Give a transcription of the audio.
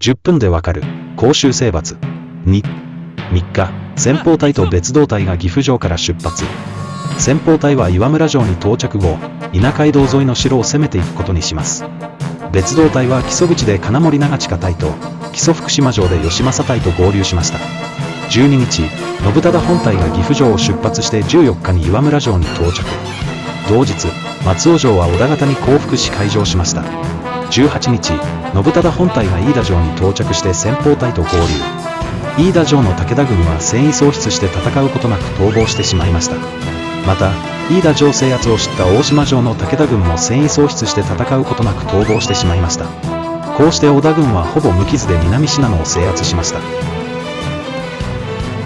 10分でわかる甲州征伐。2、3日、先鋒隊と別動隊が岐阜城から出発。先鋒隊は岩村城に到着後、稲街道沿いの城を攻めていくことにします。別動隊は木曽口で金森長近隊と、木曽福島城で義政隊と合流しました。12日、信忠本隊が岐阜城を出発して14日に岩村城に到着。同日、松尾城は織田方に降伏し開城しました。18日、信忠本隊が飯田城に到着して先鋒隊と合流。飯田城の武田軍は戦意喪失して戦うことなく逃亡してしまいました。また、飯田城制圧を知った大島城の武田軍も戦意喪失して戦うことなく逃亡してしまいました。こうして織田軍はほぼ無傷で南信濃を制圧しました。